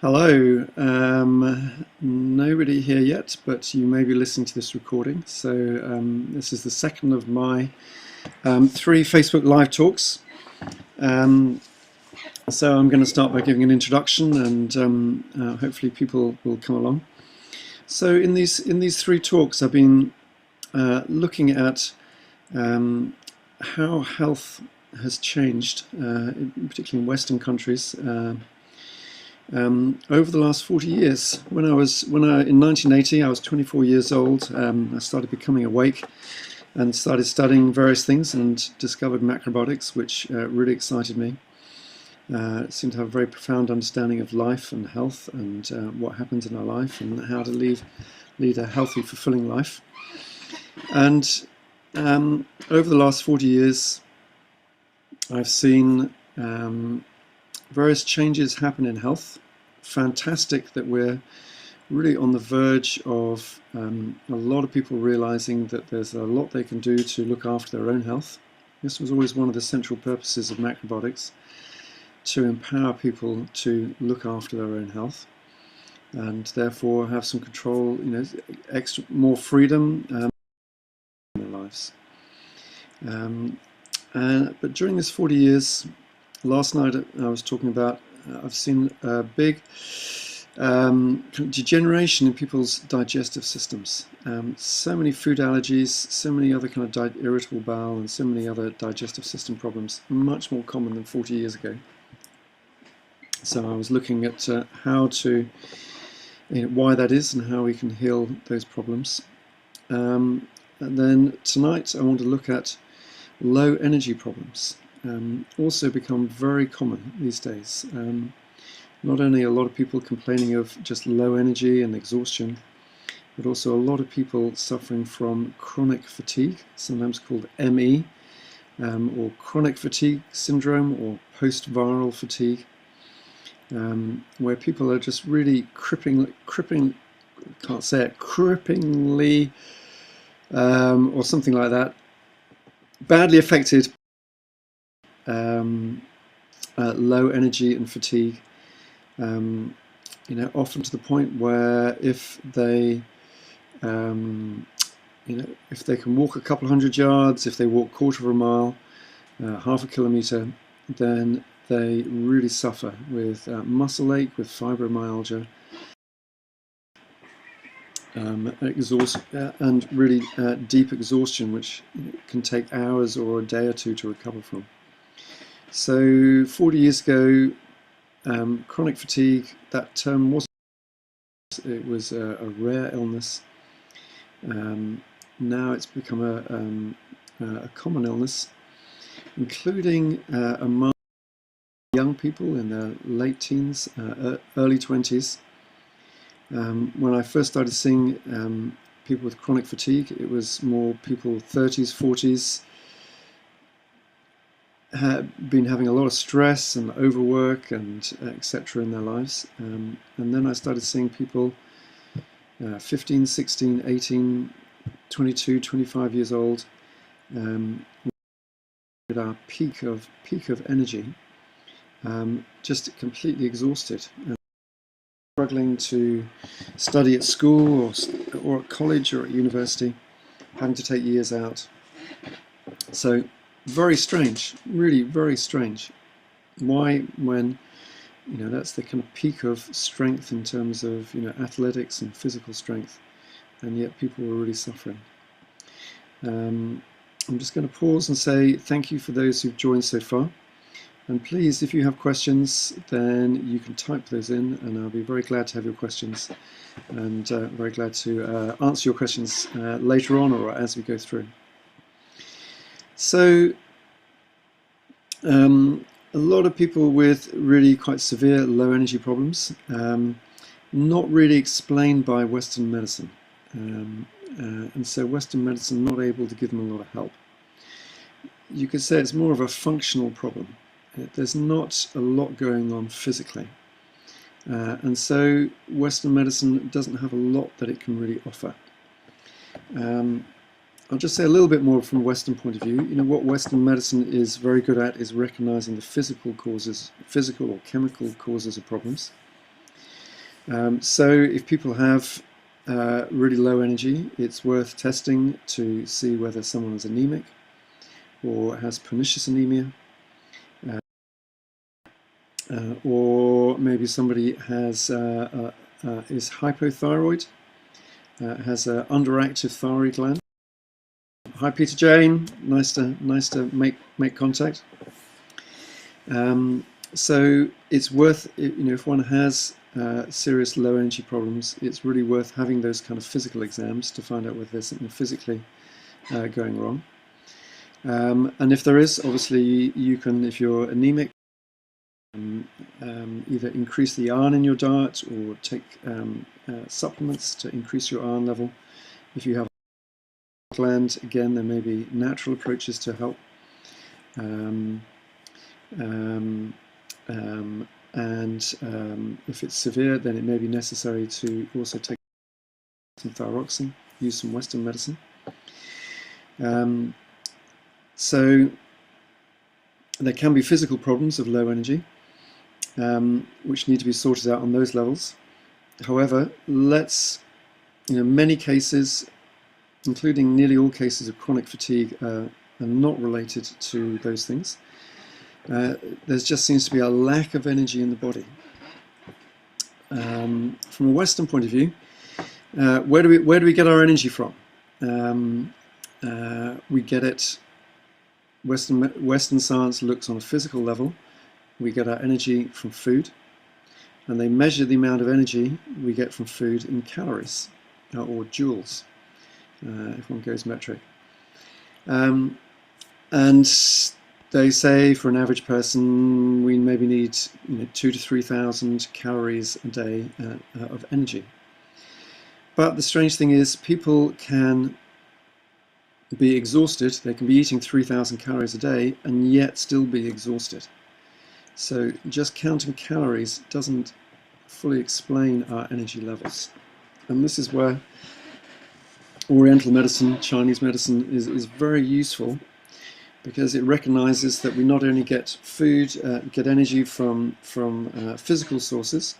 Hello, nobody here yet, but you may be listening to this recording. So this is the second of my 3 Facebook Live talks. So I'm going to start by giving an introduction, and hopefully people will come along. So in these 3 talks, I've been looking at how health has changed, particularly in Western countries. Over the last 40 years. In 1980, I was 24 years old. I started becoming awake and started studying various things and discovered macrobiotics, which really excited me. It seemed to have a very profound understanding of life and health and what happens in our life and how to lead a healthy, fulfilling life. And over the last 40 years, I've seen various changes happen in health. Fantastic that we're really on the verge of a lot of people realizing that there's a lot they can do to look after their own health. This was always one of the central purposes of macrobiotics, to empower people to look after their own health and therefore have some control, more freedom in their lives. But during this 40 years, last night I was talking about, I've seen a big degeneration in people's digestive systems. So many food allergies, so many other kind of irritable bowel and so many other digestive system problems, much more common than 40 years ago. So I was looking at how to, why that is and how we can heal those problems. And then tonight I want to look at low energy problems. Also become very common these days. Not only a lot of people complaining of just low energy and exhaustion, but also a lot of people suffering from chronic fatigue, sometimes called ME, or chronic fatigue syndrome or post-viral fatigue, where people are just really cripplingly, or something like that, badly affected. Low energy and fatigue, often to the point where if they if they can walk a couple hundred yards, if they walk a quarter of a mile, half a kilometre, then they really suffer with muscle ache, with fibromyalgia, and really deep exhaustion, which can take hours or a day or two to recover from. So 40 years ago, chronic fatigue, that term wasn't, it was a rare illness. Now it's become a common illness, including among young people in their late teens, early 20s. When I first started seeing people with chronic fatigue, it was more people 30s, 40s, had been having a lot of stress and overwork and etc. in their lives. And then I started seeing people 15, 16, 18, 22, 25 years old, at our peak of energy, just completely exhausted, struggling to study at school or at college or at university, having to take years out. So very strange, really very strange. Why, when that's the kind of peak of strength in terms of athletics and physical strength, and yet people were really suffering. I'm just going to pause and say thank you for those who've joined so far, and please, if you have questions, then you can type those in, and I'll be very glad to have your questions, and very glad to answer your questions later on or as we go through. So a lot of people with really quite severe low energy problems, not really explained by Western medicine, and so Western medicine not able to give them a lot of help. You could say it's more of a functional problem. There's not a lot going on physically, and so Western medicine doesn't have a lot that it can really offer. I'll just say a little bit more from a Western point of view. You know, what Western medicine is very good at is recognizing the physical causes, physical or chemical causes of problems. So if people have really low energy, it's worth testing to see whether someone is anemic or has pernicious anemia, or maybe somebody has is hypothyroid, has an underactive thyroid gland. Hi, Peter Jane. Nice to make contact. So it's worth, you know, if one has serious low energy problems, it's really worth having those kind of physical exams to find out whether there's something physically going wrong. And if there is, obviously you can, if you're anemic, either increase the iron in your diet or take supplements to increase your iron level. If you have a gland, again, there may be natural approaches to help. If it's severe, then it may be necessary to also take some thyroxine, use some Western medicine. So there can be physical problems of low energy, which need to be sorted out on those levels. However, many cases, including nearly all cases of chronic fatigue, are not related to those things. There just seems to be a lack of energy in the body. From a Western point of view, where do we get our energy from? We get it. Western science looks on a physical level. We get our energy from food, and they measure the amount of energy we get from food in calories or joules, if one goes metric. And they say for an average person we maybe need 2,000 to 3,000 calories a day of energy. But the strange thing is, people can be exhausted. They can be eating 3,000 calories a day and yet still be exhausted. So just counting calories doesn't fully explain our energy levels. And this is where oriental medicine, Chinese medicine, is very useful, because it recognizes that we not only get food, get energy from physical sources,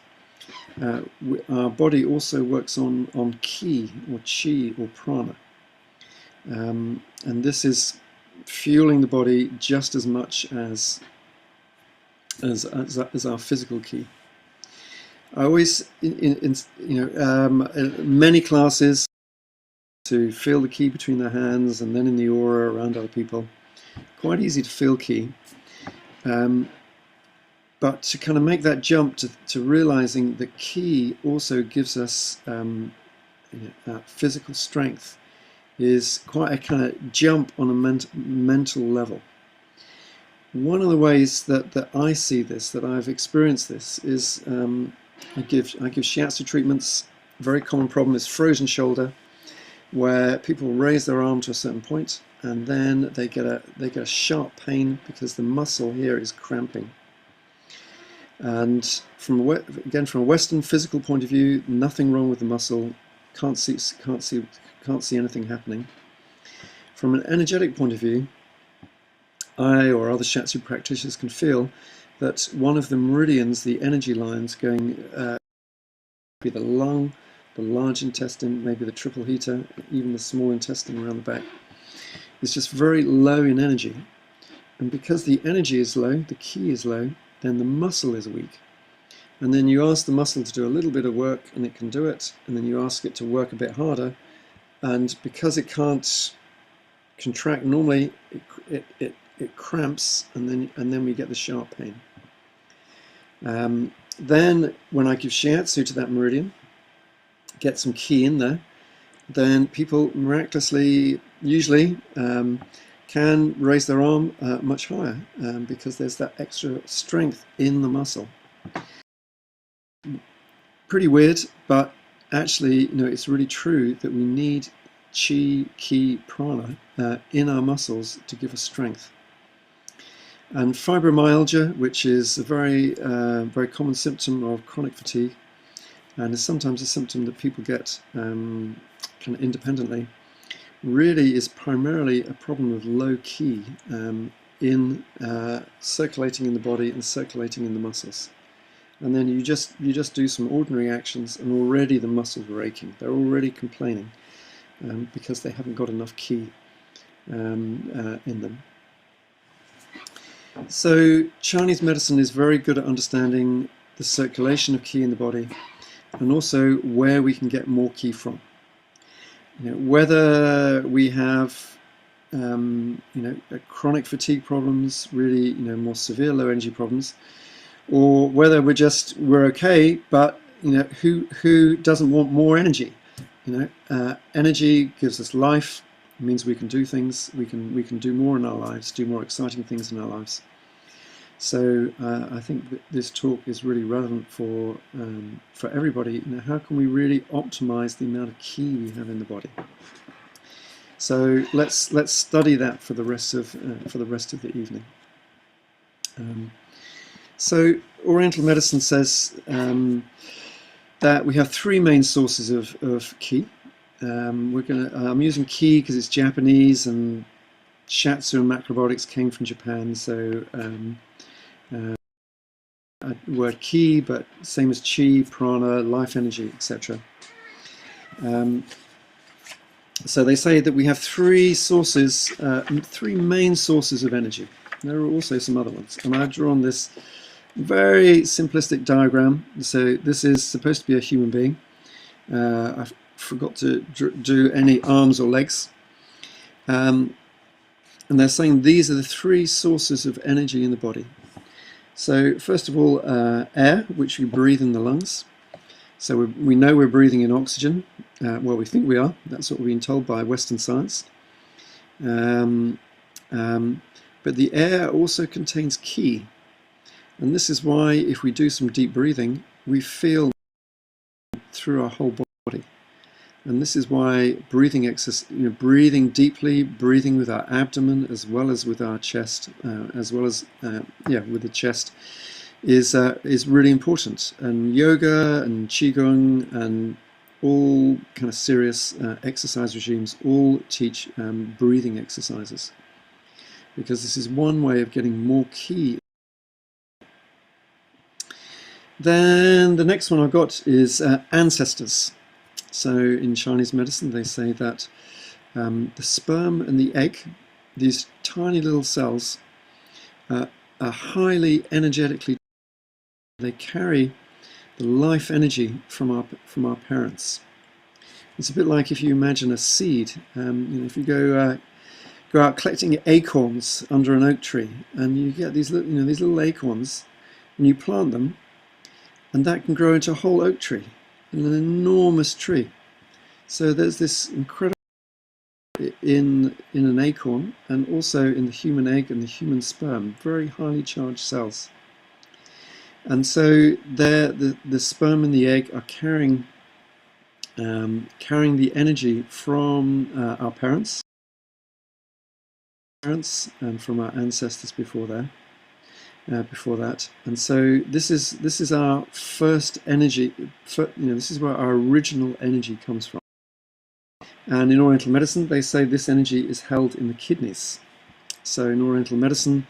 our body also works on qi or chi or prana. And this is fueling the body just as much as our physical ki. I always, in many classes, to feel the ki between their hands and then in the aura around other people. Quite easy to feel ki. But to kind of make that jump to realizing that ki also gives us physical strength is quite a kind of jump on a mental level. One of the ways that I see this, that I've experienced this, is I give shiatsu treatments. A very common problem is frozen shoulder, where people raise their arm to a certain point and then they get a sharp pain because the muscle here is cramping. And from a Western physical point of view, nothing wrong with the muscle. Can't see anything happening. From an energetic point of view, I or other shiatsu practitioners can feel that one of the meridians, the energy lines going be the lung, the large intestine, maybe the triple heater, even the small intestine around the back, is just very low in energy. And because the energy is low, the ki is low, then the muscle is weak. And then you ask the muscle to do a little bit of work and it can do it, and then you ask it to work a bit harder, and because it can't contract normally, it cramps, and then we get the sharp pain. Then when I give shiatsu to that meridian, get some ki in there, then people miraculously, usually, can raise their arm much higher because there's that extra strength in the muscle. Pretty weird, but actually, it's really true that we need chi, ki, prana in our muscles to give us strength. And fibromyalgia, which is a very common symptom of chronic fatigue, and is sometimes a symptom that people get kind of independently. really is primarily a problem of low ki in circulating in the body and circulating in the muscles. And then you just do some ordinary actions, and already the muscles are aching. They're already complaining because they haven't got enough ki in them. So Chinese medicine is very good at understanding the circulation of ki in the body, and also where we can get more ki from. Whether we have chronic fatigue problems, really more severe low energy problems, or whether we're okay, but who doesn't want more energy? Energy gives us life. It means we can do things. We can do more in our lives, do more exciting things in our lives. So I think that this talk is really relevant for everybody. How can we really optimize the amount of ki we have in the body? So let's study that for the rest of the evening. So Oriental medicine says that we have three main sources of ki. I'm using ki because it's Japanese, and Shiatsu and Macrobiotics came from Japan, so word ki, but same as chi, prana, life energy, etc. So they say that we have three main sources of energy. There are also some other ones, and I've drawn this very simplistic diagram. So this is supposed to be a human being. I forgot to do any arms or legs. And they're saying these are the three sources of energy in the body. So first of all, air, which we breathe in the lungs. So we know we're breathing in oxygen. Well, we think we are. That's what we've been told by Western science. But the air also contains ki. And this is why if we do some deep breathing, we feel through our whole body. And this is why breathing exercise, breathing deeply, breathing with our abdomen as well as with our chest, as well as with the chest, is really important. And yoga and qigong and all kind of serious exercise regimes all teach breathing exercises, because this is one way of getting more ki. Then the next one I've got is ancestors. So in Chinese medicine they say that the sperm and the egg, these tiny little cells, are highly energetically, they carry the life energy from our parents. It's a bit like if you imagine a seed. If you go out collecting acorns under an oak tree, and you get these little acorns, and you plant them, and that can grow into a whole oak tree, an enormous tree. So there's this incredible in an acorn, and also in the human egg and the human sperm, very highly charged cells. And so the sperm and the egg are carrying the energy from our parents and from our ancestors before that. And so this is our first energy. This is where our original energy comes from. And in Oriental medicine, they say this energy is held in the kidneys. So in Oriental medicine,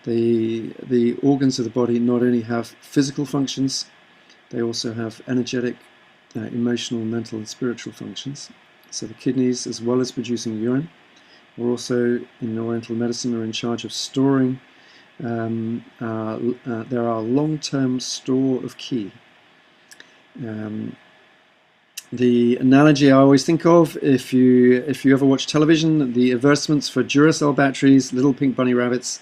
the organs of the body not only have physical functions, they also have energetic, emotional, mental, and spiritual functions. So the kidneys, as well as producing urine, are also in Oriental medicine are in charge of storing. There are long-term store of ki. The analogy I always think of, if you ever watch television, the advertisements for Duracell batteries, little pink bunny rabbits.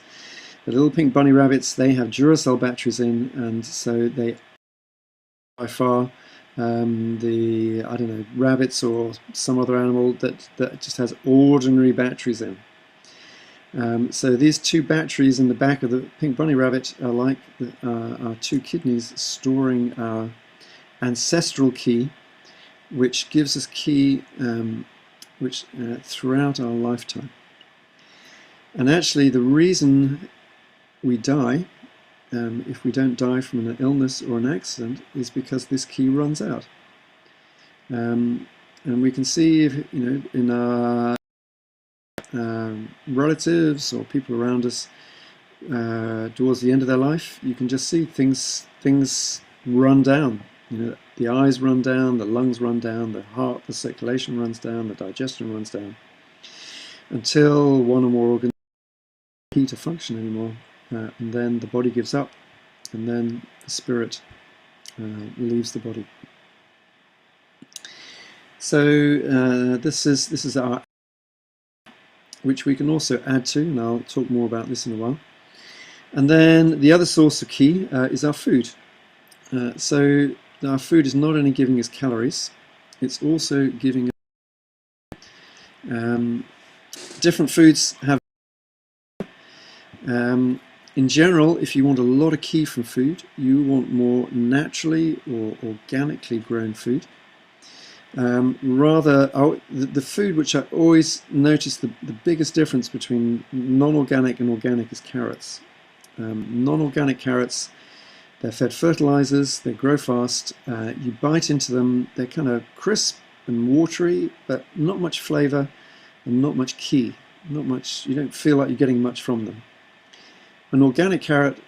The little pink bunny rabbits, they have Duracell batteries in, and so they by far the rabbits or some other animal that just has ordinary batteries in. So these two batteries in the back of the pink bunny rabbit are like our two kidneys storing our ancestral ki, which gives us ki throughout our lifetime. And actually the reason we die, if we don't die from an illness or an accident, is because this ki runs out. And we can see in our relatives or people around us towards the end of their life, you can just see things run down. You know, the eyes run down, the lungs run down, the heart, the circulation runs down, the digestion runs down, until one or more organs don't to function anymore, and then the body gives up, and then the spirit leaves the body. So this is our, which we can also add to, and I'll talk more about this in a while. And then the other source of ki is our food. So our food is not only giving us calories, it's also giving us different foods have in general, if you want a lot of ki from food, you want more naturally or organically grown food. The food which I always notice the biggest difference between non-organic and organic is carrots. Non-organic carrots, they're fed fertilizers, they grow fast, you bite into them, they're kind of crisp and watery, but not much flavor and not much ki, not much, you don't feel like you're getting much from them. An organic carrot,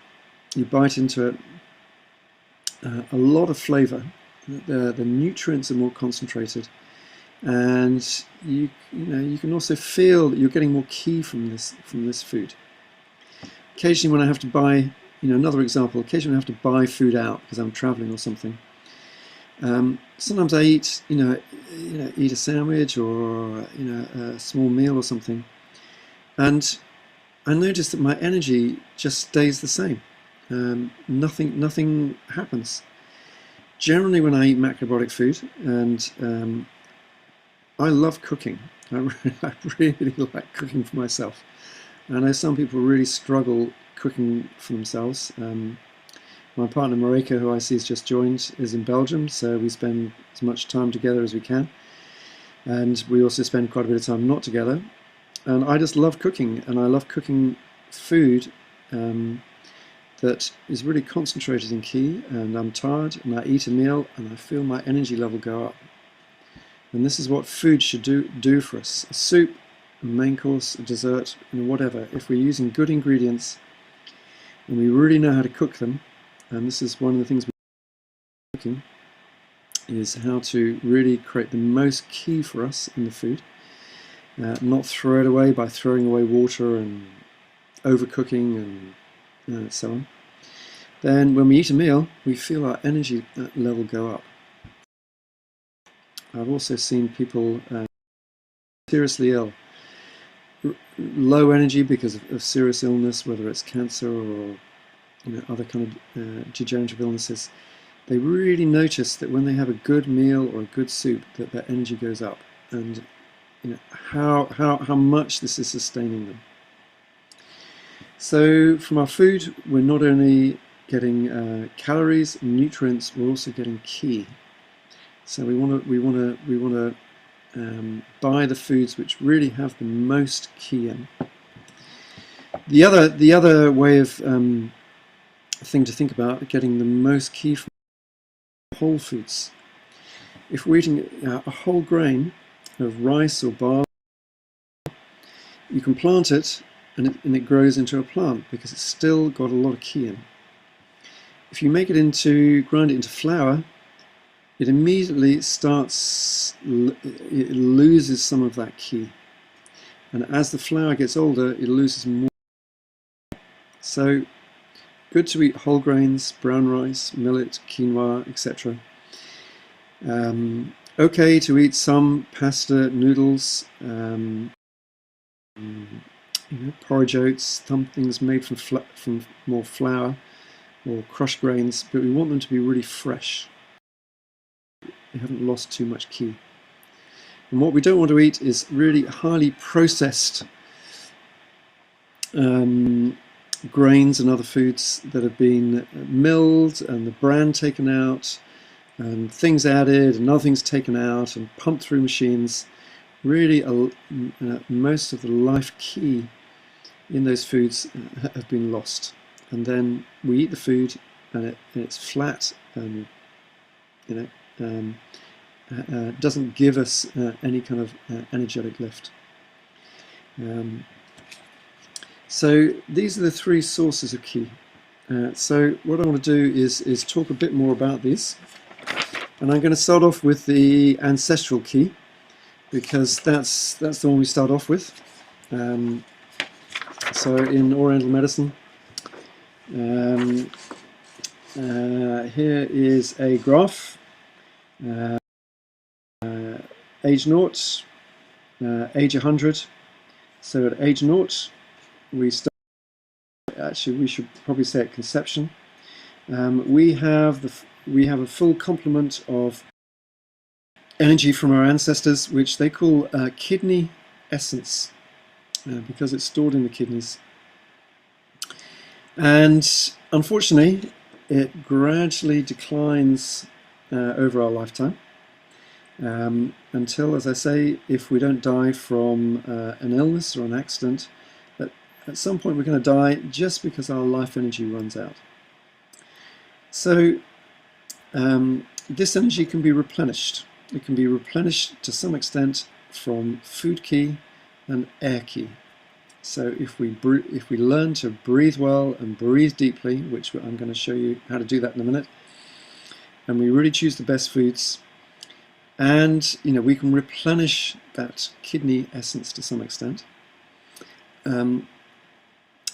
you bite into it, a lot of flavor. The nutrients are more concentrated, and you can also feel that you're getting more ki from this food. Occasionally, when I have to buy, another example. Occasionally, I have to buy food out because I'm traveling or something. Sometimes I eat, eat a sandwich or a small meal or something, and I notice that my energy just stays the same. Nothing happens. Generally, when I eat macrobiotic food, and I love cooking. I really like cooking for myself. I know some people really struggle cooking for themselves. My partner Marika, who I see has just joined, is in Belgium, so we spend as much time together as we can. And we also spend quite a bit of time not together. And I just love cooking, and I love cooking food that is really concentrated in ki, and I'm tired, and I eat a meal, and I feel my energy level go up. And this is what food should do for us. A soup, a main course, a dessert, whatever. If we're using good ingredients, and we really know how to cook them, and this is one of the things we're cooking, is how to really create the most ki for us in the food. Not throw it away by throwing away water and overcooking and so on. Then when we eat a meal, we feel our energy level go up. I've also seen people seriously ill, low energy because of serious illness, whether it's cancer or other kind of degenerative illnesses. They really notice that when they have a good meal or a good soup, that their energy goes up, and how much this is sustaining them. So from our food, we're not only getting calories and nutrients, we're also getting ki. So we want to buy the foods which really have the most ki in. The other way of thing to think about getting the most ki from whole foods. If we're eating a whole grain of rice or barley, you can plant it, and it grows into a plant because it's still got a lot of ki in. If you grind it into flour, it immediately it loses some of that ki. And as the flour gets older, it loses more. So, good to eat whole grains, brown rice, millet, quinoa, etc. Okay to eat some pasta, noodles, porridge oats, some things made from more flour or crushed grains, but we want them to be really fresh. They haven't lost too much ki. And what we don't want to eat is really highly processed grains and other foods that have been milled and the bran taken out and things added and other things taken out and pumped through machines. Really, most of the life ki in those foods have been lost. And then we eat the food and it's flat and doesn't give us any kind of energetic lift. Um, so these are the three sources of qi. So what I want to do is talk a bit more about these. And I'm going to start off with the ancestral qi, because that's the one we start off with. So in Oriental medicine, here is a graph, age 0, age 100. So at age 0, we start. Actually, we should probably say at conception. We have a full complement of energy from our ancestors, which they call kidney essence, because it's stored in the kidneys. And unfortunately, it gradually declines over our lifetime, until, as I say, if we don't die from an illness or an accident, at some point we're going to die just because our life energy runs out. So this energy can be replenished. It can be replenished to some extent from food qi and air qi. So if we learn to breathe well and breathe deeply, which I'm going to show you how to do that in a minute, and we really choose the best foods, and we can replenish that kidney essence to some extent.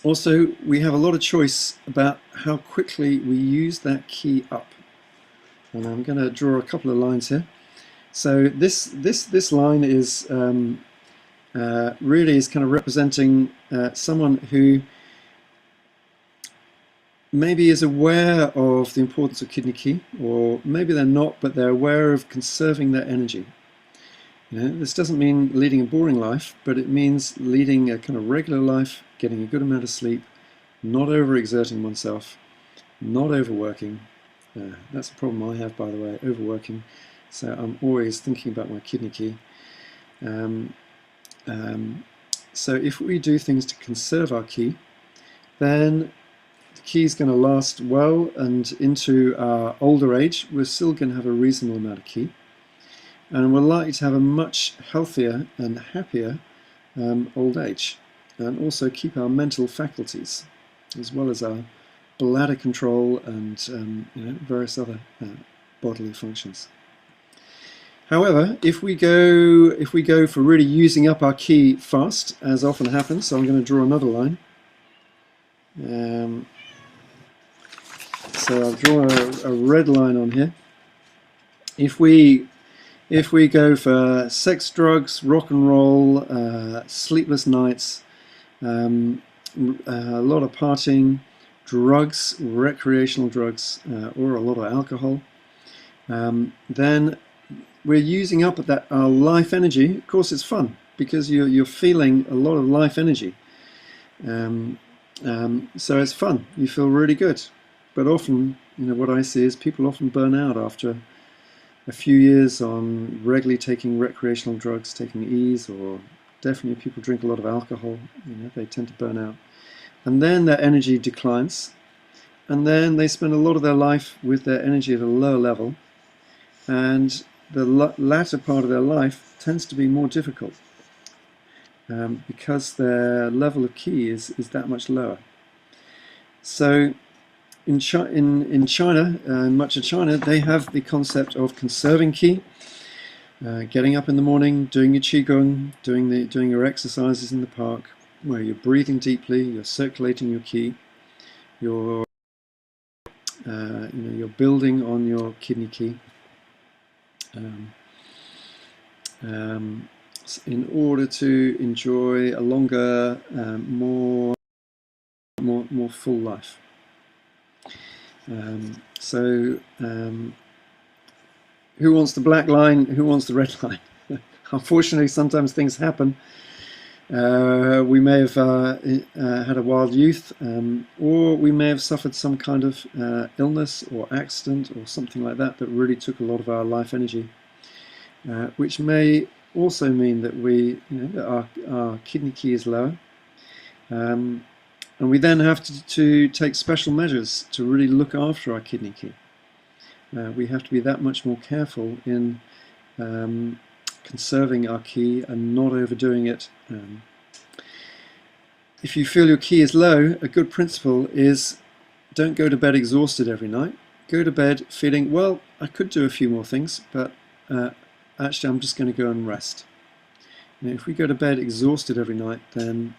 Also, we have a lot of choice about how quickly we use that qi up. And I'm going to draw a couple of lines here. So this line is really is kind of representing someone who maybe is aware of the importance of kidney qi, or maybe they're not, but they're aware of conserving their energy. This doesn't mean leading a boring life, but it means leading a kind of regular life, getting a good amount of sleep, not overexerting oneself, not overworking. That's a problem I have, by the way, overworking. So I'm always thinking about my kidney qi. So if we do things to conserve our qi, then the qi is going to last well, and into our older age, we're still going to have a reasonable amount of qi. And we're likely to have a much healthier and happier old age, and also keep our mental faculties, as well as our bladder control and various other bodily functions. However, if we go for really using up our qi fast, as often happens, so I'm going to draw another line. So I'll draw a red line on here. If we go for sex, drugs, rock and roll, sleepless nights, a lot of partying, drugs, recreational drugs, or a lot of alcohol, then we're using up our life energy. Of course, it's fun because you're feeling a lot of life energy. So it's fun. You feel really good. But often, what I see is people often burn out after a few years on regularly taking recreational drugs, taking ease, or definitely people drink a lot of alcohol. They tend to burn out. And then their energy declines. And then they spend a lot of their life with their energy at a lower level. And the latter part of their life tends to be more difficult because their level of qi is that much lower. So in China, much of China, they have the concept of conserving qi, getting up in the morning, doing your qigong, doing your exercises in the park, where you're breathing deeply, you're circulating your qi, you're building on your kidney qi. In order to enjoy a longer, more full life. Who wants the black line? Who wants the red line? Unfortunately, sometimes things happen. We may have had a wild youth, or we may have suffered some kind of illness or accident or something like that really took a lot of our life energy, which may also mean that that our kidney qi is lower, and we then have to take special measures to really look after our kidney qi. We have to be that much more careful in conserving our qi and not overdoing it, if you feel your ki is low, a good principle is don't go to bed exhausted every night. Go to bed feeling, well, I could do a few more things, but actually I'm just going to go and rest. If we go to bed exhausted every night, then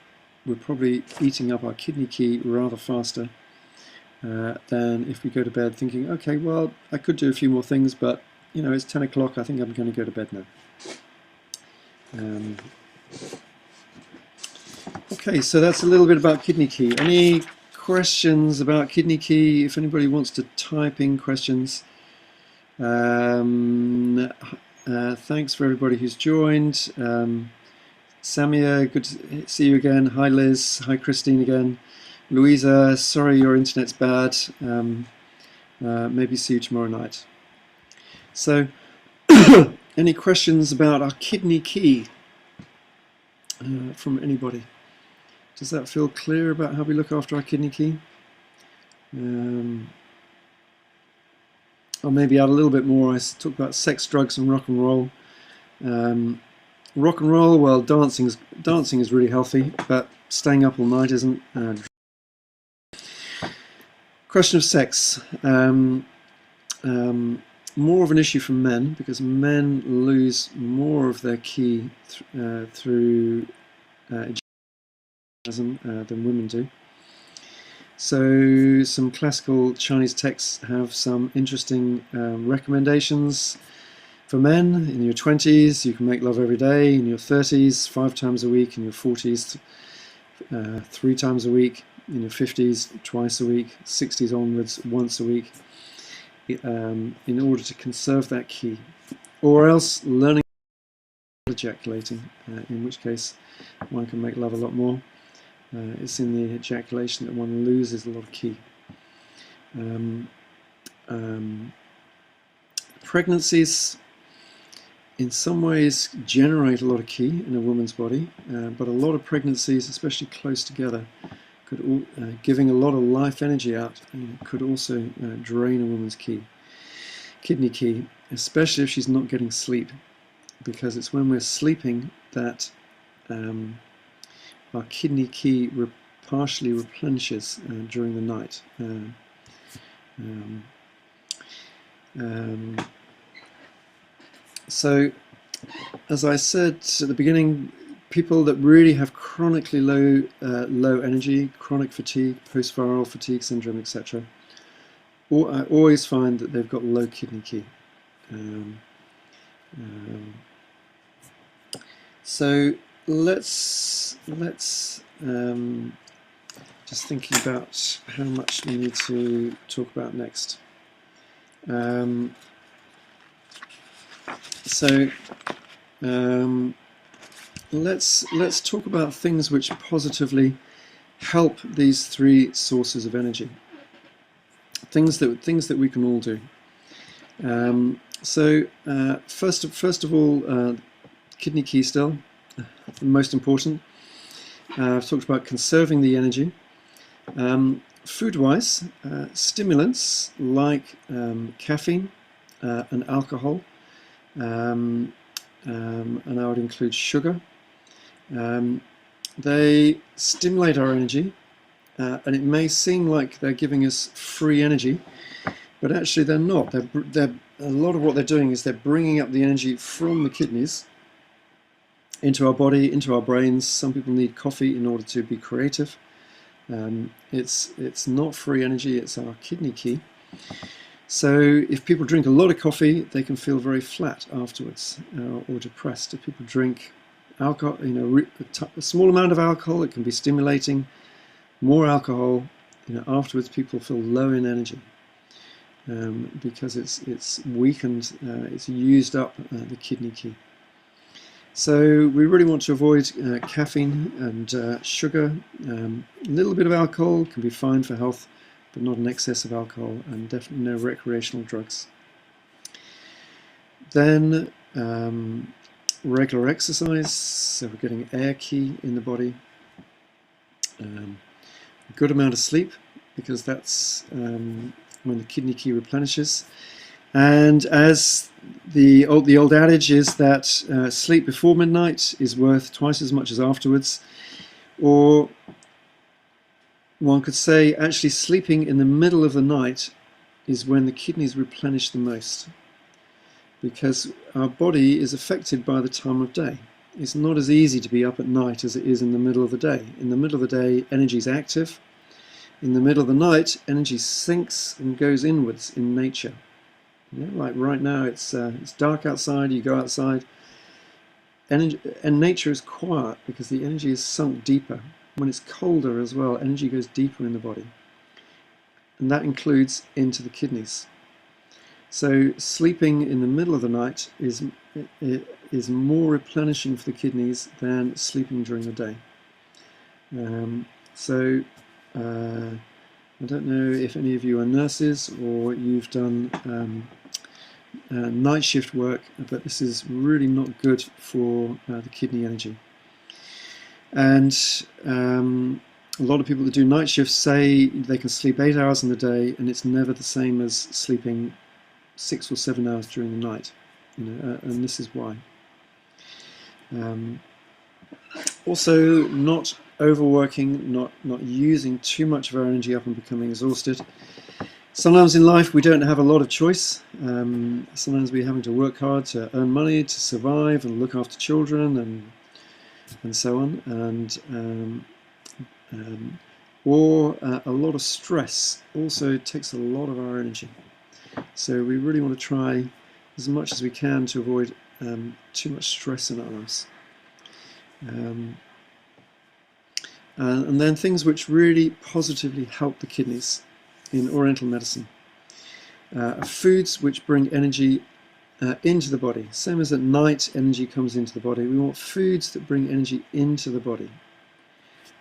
we're probably eating up our kidney ki rather faster than if we go to bed thinking, okay, well, I could do a few more things, but it's 10 o'clock, I think I'm going to go to bed now. Okay, so that's a little bit about kidney ki. Any questions about kidney ki? If anybody wants to type in questions. Thanks for everybody who's joined. Samia, good to see you again. Hi Liz, hi Christine again. Louisa, sorry your internet's bad. Maybe see you tomorrow night. So, any questions about our kidney ki from anybody? Does that feel clear about how we look after our kidney ki? I'll maybe add a little bit more. I talked about sex, drugs, and rock and roll. Rock and roll, well, dancing is really healthy, but staying up all night isn't. Question of sex. More of an issue for men, because men lose more of their ki through ejaculation than women do. So some classical Chinese texts have some interesting recommendations for men. In your 20s, you can make love every day. In your 30s, 5 times a week. In your 40s, 3 times a week. In your 50s, twice a week. 60s onwards, once a week. In order to conserve that ki. Or else learning ejaculating, in which case one can make love a lot more. It's in the ejaculation that one loses a lot of ki. Pregnancies in some ways generate a lot of ki in a woman's body, but a lot of pregnancies, especially close together, giving a lot of life energy out, could also drain a woman's kidney ki, especially if she's not getting sleep, because it's when we're sleeping that our kidney ki partially replenishes during the night. So, as I said at the beginning, people that really have chronically low energy, chronic fatigue, post-viral fatigue syndrome, etc., I always find that they've got low kidney ki. So let's just thinking about how much we need to talk about next. Let's talk about things which positively help these 3 sources of energy. Things that we can all do. First of all, kidney ki still, most important. I've talked about conserving the energy. Food-wise, stimulants like caffeine and alcohol, and I would include sugar. They stimulate our energy, and it may seem like they're giving us free energy, but actually they're not. A lot of what they're doing is they're bringing up the energy from the kidneys into our body, into our brains. Some people need coffee in order to be creative. It's not free energy, it's our kidney ki. So if people drink a lot of coffee, they can feel very flat afterwards, or depressed. If people drink alcohol, a small amount of alcohol, it can be stimulating. More alcohol, afterwards people feel low in energy, because it's weakened, it's used up the kidney ki. So we really want to avoid caffeine and sugar. A little bit of alcohol can be fine for health, but not an excess of alcohol, and definitely no recreational drugs. Then regular exercise, so we're getting air ki in the body. A good amount of sleep, because that's when the kidney ki replenishes. And as the old adage is that sleep before midnight is worth twice as much as afterwards, or one could say actually sleeping in the middle of the night is when the kidneys replenish the most, because our body is affected by the time of day. It's not as easy to be up at night as it is in the middle of the day. In the middle of the day, energy is active. In the middle of the night, energy sinks and goes inwards in nature. Yeah, like right now, it's dark outside, you go outside, energy, and nature is quiet because the energy is sunk deeper. When it's colder as well, energy goes deeper in the body. And that includes into the kidneys. So sleeping in the middle of the night is more replenishing for the kidneys than sleeping during the day. I don't know if any of you are nurses or you've done night shift work, but this is really not good for the kidney energy. And a lot of people that do night shifts say they can sleep 8 hours in the day, and it's never the same as sleeping 6 or 7 hours during the night. And this is why. Also, not overworking, not using too much of our energy up and becoming exhausted. Sometimes in life we don't have a lot of choice. Sometimes we're having to work hard to earn money, to survive and look after children and so on. Or a lot of stress also takes a lot of our energy. So we really want to try as much as we can to avoid too much stress in our lives. And then things which really positively help the kidneys in oriental medicine are foods which bring energy into the body. Same as at night energy comes into the body, we want foods that bring energy into the body.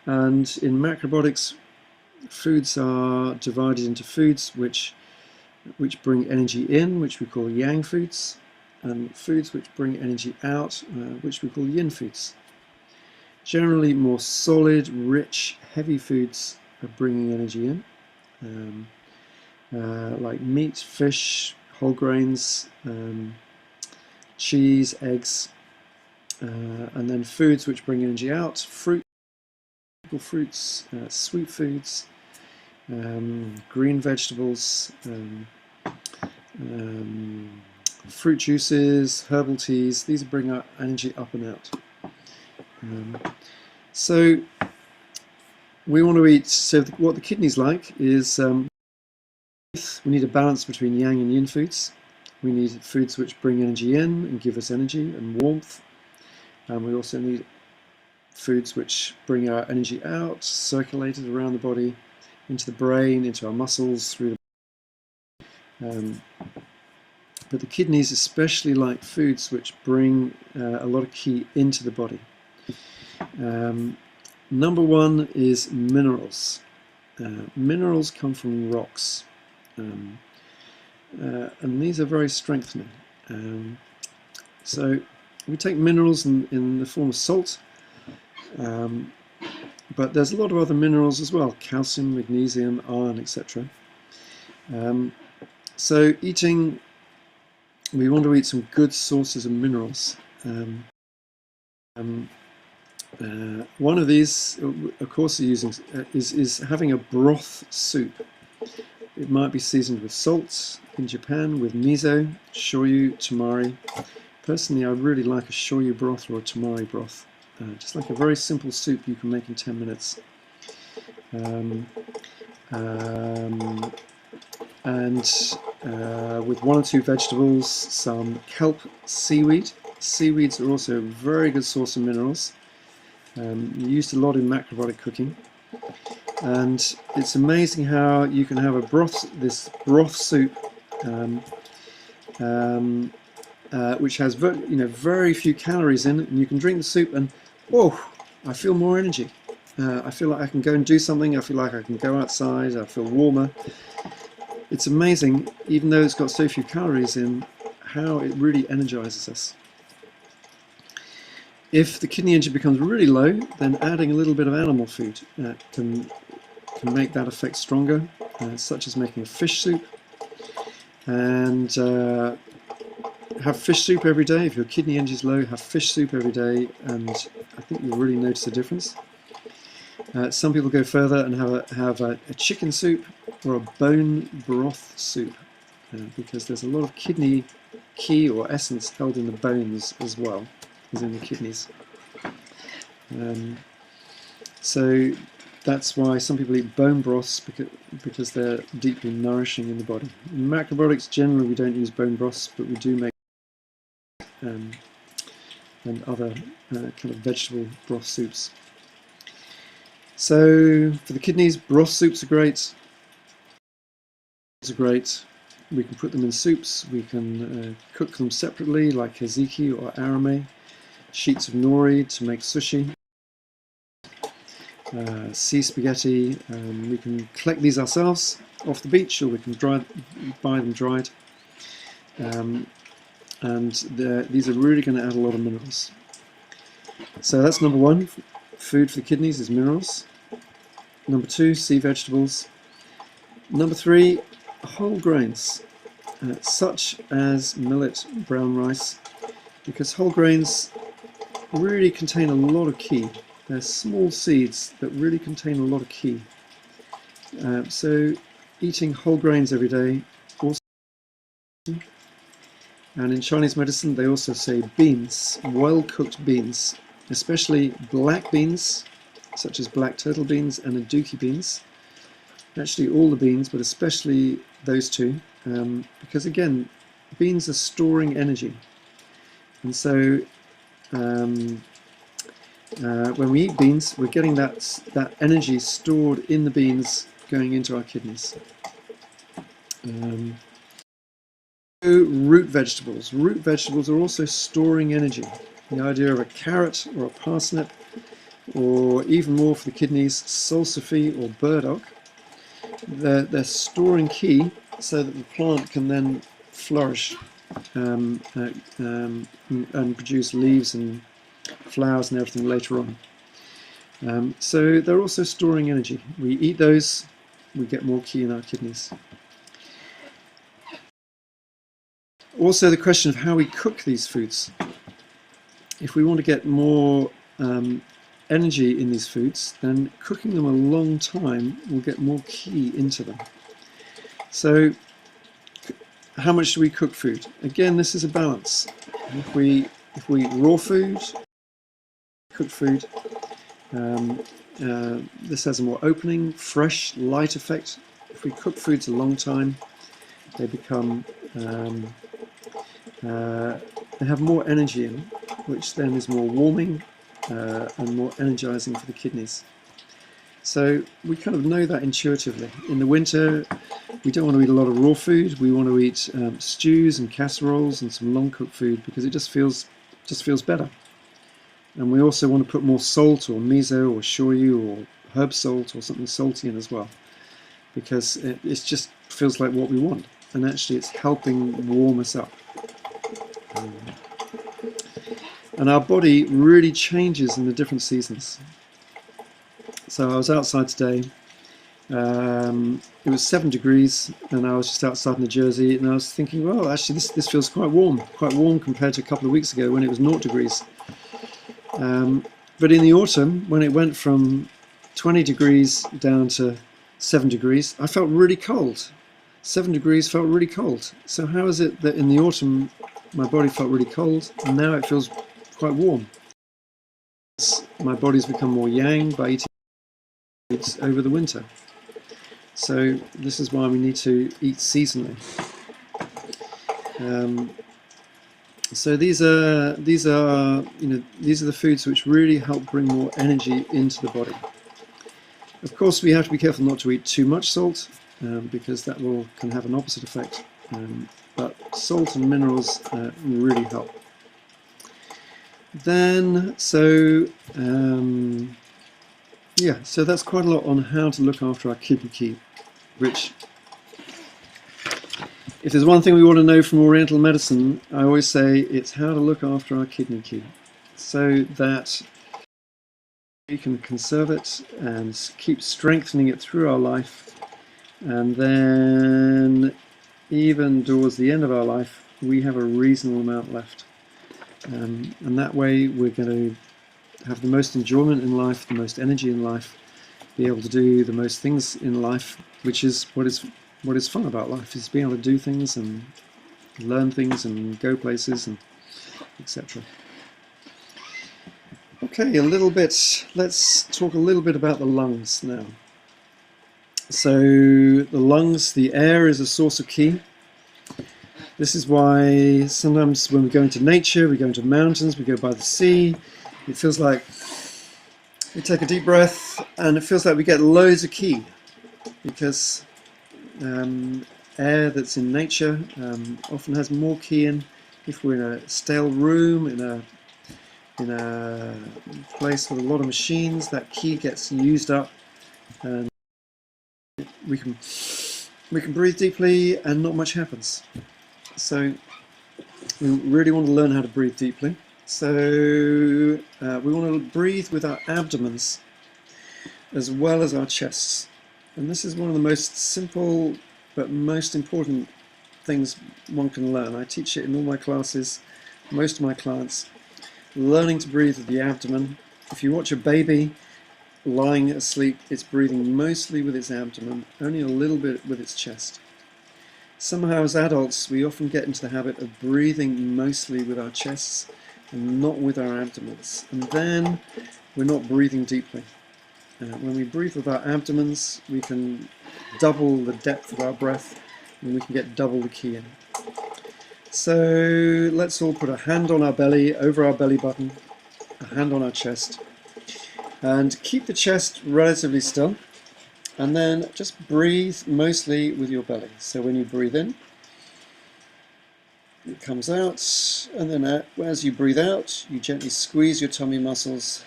And in macrobiotics, foods are divided into foods which bring energy in, which we call yang foods, and foods which bring energy out, which we call yin foods. Generally more solid, rich, heavy foods are bringing energy in, like meat, fish, whole grains, cheese, eggs, and then foods which bring energy out, fruits, sweet foods, green vegetables, fruit juices, herbal teas. These bring our energy up and out. So we want to eat, so what the kidneys like is, we need a balance between yang and yin foods. We need foods which bring energy in and give us energy and warmth. And we also need foods which bring our energy out, circulated around the body, into the brain, into our muscles, through the but the kidneys especially like foods which bring a lot of ki into the body. Number one is minerals. Minerals come from rocks, and these are very strengthening. So we take minerals in the form of salt, but there's a lot of other minerals as well: calcium, magnesium, iron, etc. So we want to eat some good sources of minerals. One of these, of course, is having a broth soup. It might be seasoned with salt in Japan, with miso, shoyu, tamari. Personally, I really like a shoyu broth or a tamari broth. Just like a very simple soup you can make in 10 minutes. With 1 or 2 vegetables, some kelp seaweed. Seaweeds are also a very good source of minerals. Used a lot in macrobiotic cooking, and it's amazing how you can have this broth soup, which has very few calories in it, and you can drink the soup and I feel more energy. I feel like I can go and do something. I feel like I can go outside. I feel warmer. It's amazing, even though it's got so few calories in, how it really energizes us. If the kidney energy becomes really low, then adding a little bit of animal food can make that effect stronger, such as making a fish soup. And have fish soup every day. If your kidney energy is low, have fish soup every day, and I think you'll really notice a difference. Some people go further and have a chicken soup or a bone broth soup, because there's a lot of kidney qi or essence held in the bones as well as in the kidneys. So that's why some people eat bone broths, because they're deeply nourishing in the body. In macrobiotics, generally we don't use bone broths, but we do make and other kind of vegetable broth soups. So for the kidneys, broth soups are great. We can put them in soups. We can cook them separately, like haziki or arame. Sheets of nori to make sushi. Sea spaghetti. We can collect these ourselves off the beach, or we can buy them dried. And these are really going to add a lot of minerals. So that's number one. Food for the kidneys is minerals. Number two, sea vegetables. Number three, whole grains, such as millet, brown rice, because whole grains really contain a lot of qi. They're small seeds that really contain a lot of qi. So eating whole grains every day also. And in Chinese medicine they also say beans, well-cooked beans, especially black beans, such as black turtle beans and aduki beans. Actually all the beans, but especially those two, because again, beans are storing energy. And so when we eat beans, we're getting that energy stored in the beans going into our kidneys. Root vegetables. Root vegetables are also storing energy. The idea of a carrot or a parsnip, or even more for the kidneys, salsify or burdock, they're storing qi so that the plant can then flourish and produce leaves and flowers and everything later on. So they're also storing energy. We eat those, we get more qi in our kidneys. Also the question of how we cook these foods. If we want to get more energy in these foods, then cooking them a long time will get more qi into them. So how much do we cook food? Again, this is a balance. If we raw food, cook food, this has a more opening, fresh, light effect. If we cook foods a long time, they become they have more energy in them, which then is more warming and more energizing for the kidneys. So we kind of know that intuitively. In the winter, we don't want to eat a lot of raw food. We want to eat stews and casseroles and some long cooked food, because it just feels better. And we also want to put more salt or miso or shoyu or herb salt or something salty in as well, because it just feels like what we want, and actually it's helping warm us up. And our body really changes in the different seasons. So I was outside today, it was 7 degrees, and I was just outside in the Jersey, and I was thinking, well, actually this feels quite warm compared to a couple of weeks ago when it was 0 degrees. But in the autumn, when it went from 20 degrees down to 7 degrees, I felt really cold. 7 degrees felt really cold. So how is it that in the autumn my body felt really cold, and now it feels quite warm? My body's become more yang by eating foods over the winter. So this is why we need to eat seasonally. So these are the foods which really help bring more energy into the body. Of course, we have to be careful not to eat too much salt, because that can have an opposite effect. But salt and minerals really help. Then, so that's quite a lot on how to look after our kidney qi, which, if there's one thing we want to know from Oriental medicine, I always say it's how to look after our kidney qi, so that we can conserve it and keep strengthening it through our life, and then even towards the end of our life we have a reasonable amount left. And that way we're going to have the most enjoyment in life, the most energy in life, be able to do the most things in life, which is what is fun about life, is being able to do things and learn things and go places and etc. Okay, let's talk a little bit about the lungs now. So the lungs, the air is a source of qi. This is why sometimes when we go into nature, we go into mountains, we go by the sea, it feels like we take a deep breath and it feels like we get loads of qi, because air that's in nature often has more qi in. If we're in a stale room, in a place with a lot of machines, that qi gets used up, and we can breathe deeply and not much happens. So we really want to learn how to breathe deeply. So we want to breathe with our abdomens as well as our chests. And this is one of the most simple but most important things one can learn. I teach it in all my classes, most of my clients. Learning to breathe with the abdomen. If you watch a baby lying asleep, it's breathing mostly with its abdomen, only a little bit with its chest. Somehow as adults we often get into the habit of breathing mostly with our chests and not with our abdomens, and then we're not breathing deeply. When we breathe with our abdomens, we can double the depth of our breath and we can get double the qi in. So let's all put a hand on our belly, over our belly button, a hand on our chest, and keep the chest relatively still, and then just breathe mostly with your belly. So when you breathe in, it comes out, and then as you breathe out, you gently squeeze your tummy muscles,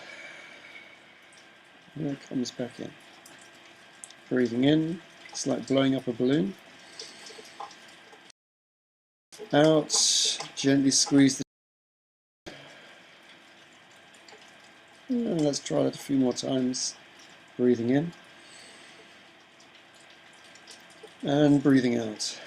and it comes back in. Breathing in, it's like blowing up a balloon. Out, gently squeeze the... And let's try that a few more times. Breathing in and breathing out.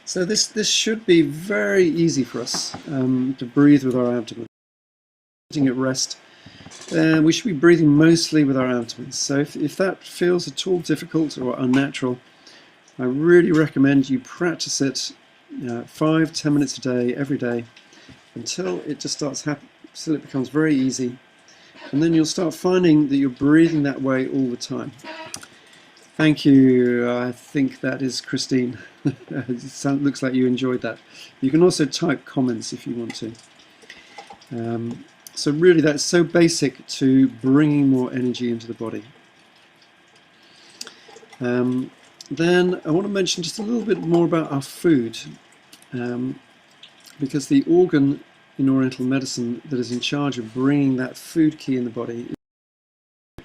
So this should be very easy for us to breathe with our abdomen. Sitting at rest, we should be breathing mostly with our abdomens. So if that feels at all difficult or unnatural, I really recommend you practice it 5-10 minutes a day, every day, until it just starts happening, until it becomes very easy. And then you'll start finding that you're breathing that way all the time. Thank you. I think that is Christine. It looks like you enjoyed that. You can also type comments if you want to. So really that's so basic to bringing more energy into the body. Then I want to mention just a little bit more about our food, because the organ in Oriental medicine that is in charge of bringing that food qi in the body is a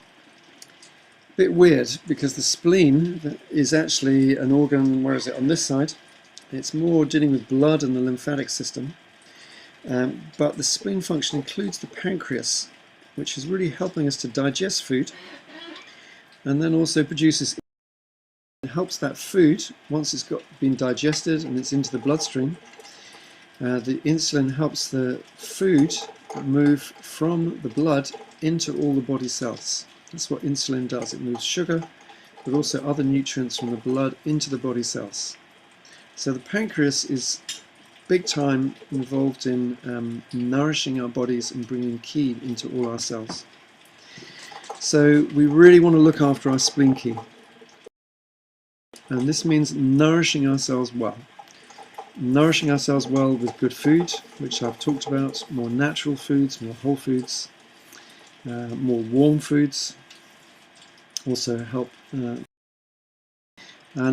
bit weird, because the spleen is actually an organ, where is it, on this side? It's more dealing with blood and the lymphatic system, but the spleen function includes the pancreas, which is really helping us to digest food, and then also produces... It helps that food, once it's been digested and it's into the bloodstream, the insulin helps the food move from the blood into all the body cells. That's what insulin does. It moves sugar, but also other nutrients from the blood into the body cells. So the pancreas is big time involved in nourishing our bodies and bringing qi into all our cells. So we really want to look after our spleen qi. And this means nourishing ourselves well. Nourishing ourselves well with good food, which I've talked about, more natural foods, more whole foods, more warm foods also help, and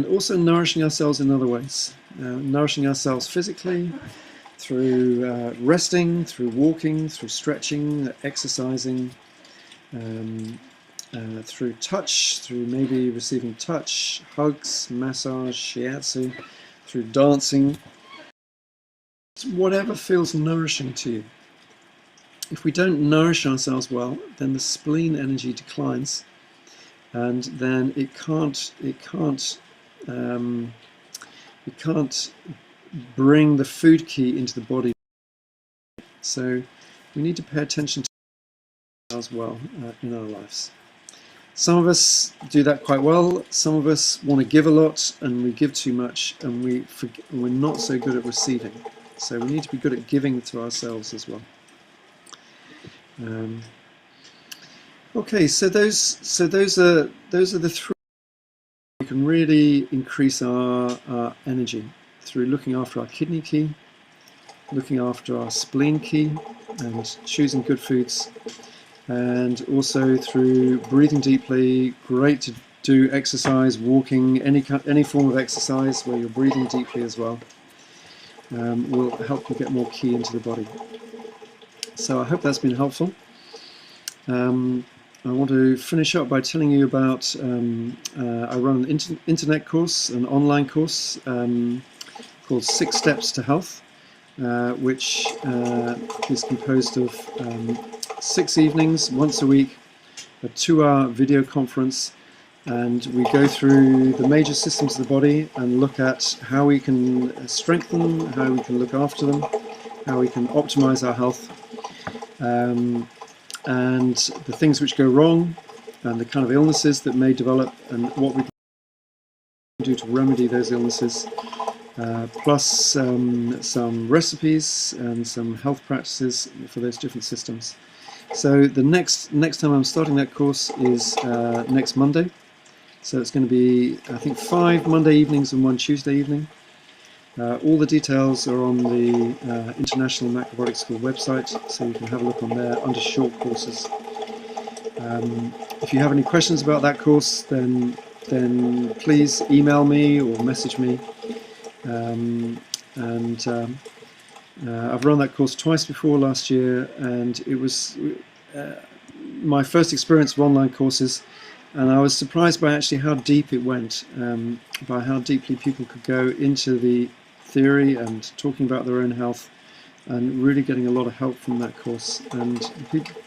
also nourishing ourselves in other ways. Nourishing ourselves physically through resting, through walking, through stretching, exercising, through touch, through maybe receiving touch, hugs, massage, shiatsu, through dancing, whatever feels nourishing to you. If we don't nourish ourselves well, then the spleen energy declines, and then it can't we can't bring the food key into the body. So we need to pay attention to that as well in our lives. Some of us do that quite well. Some of us want to give a lot and we give too much, and we're not so good at receiving. So we need to be good at giving to ourselves as well. Okay, so those are the three. We can really increase our energy through looking after our kidney key, looking after our spleen key, and choosing good foods, and also through breathing deeply. Great to do exercise, walking, any form of exercise where you're breathing deeply as well, will help you get more ki into the body. So I hope that's been helpful. I want to finish up by telling you about, I run an internet course, an online course called 6 Steps to Health, which is composed of 6 evenings, once a week, a 2-hour video conference, and we go through the major systems of the body and look at how we can strengthen them, how we can look after them, how we can optimize our health, and the things which go wrong, and the kind of illnesses that may develop, and what we can do to remedy those illnesses, plus some recipes and some health practices for those different systems. So the next time I'm starting that course is next Monday. So it's going to be, I think, 5 Monday evenings and 1 Tuesday evening. All the details are on the International Macrobiotic School website, so you can have a look on there under short courses. If you have any questions about that course, then please email me or message me. I've run that course twice before last year, and it was my first experience of online courses, and I was surprised by actually how deep it went, by how deeply people could go into the theory and talking about their own health, and really getting a lot of help from that course. And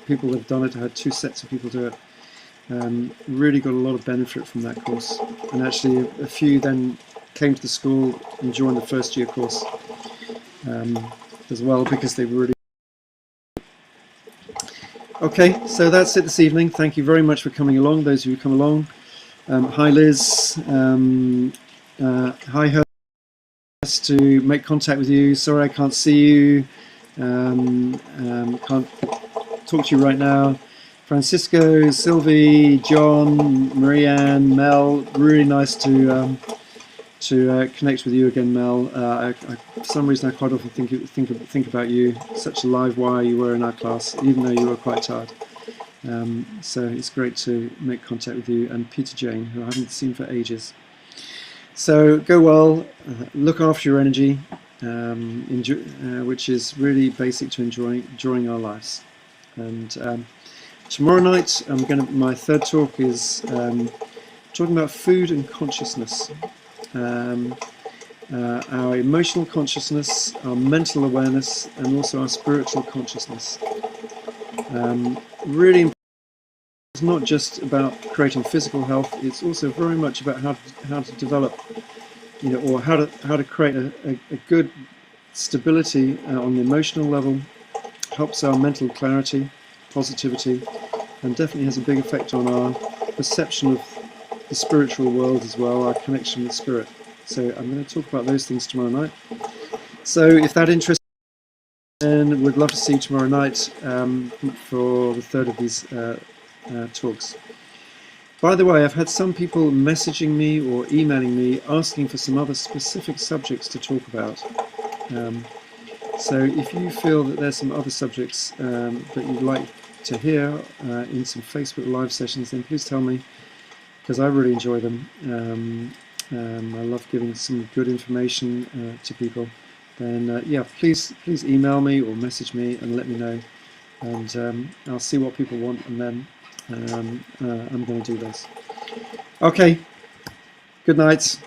people that have done it, I had 2 sets of people do it, really got a lot of benefit from that course. And actually a few then came to the school and joined the first year course as well, because they were really... Okay, so that's it this evening. Thank you very much for coming along, those of you who come along. Hi Liz, hi Her. To make contact with you. Sorry I can't see you, can't talk to you right now. Francisco, Sylvie, John, Marianne, Mel, really nice to connect with you again, Mel. For some reason I quite often think about you. Such a live wire you were in our class, even though you were quite tired. So it's great to make contact with you, and Peter Jane, who I haven't seen for ages. So go well, look after your energy, which is really basic to enjoying our lives. And tomorrow night, my third talk is talking about food and consciousness, our emotional consciousness, our mental awareness, and also our spiritual consciousness. Really important. It's not just about creating physical health, it's also very much about how to develop, or how to create a good stability on the emotional level. Helps our mental clarity, positivity, and definitely has a big effect on our perception of the spiritual world as well, our connection with spirit. So I'm going to talk about those things tomorrow night. So if that interests you, then we'd love to see you tomorrow night for the third of these talks. By the way, I've had some people messaging me or emailing me asking for some other specific subjects to talk about. So if you feel that there's some other subjects that you'd like to hear in some Facebook Live sessions, then please tell me, because I really enjoy them. I love giving some good information to people. Then yeah, please email me or message me and let me know, and I'll see what people want, and then I'm going to do this. Okay, good night.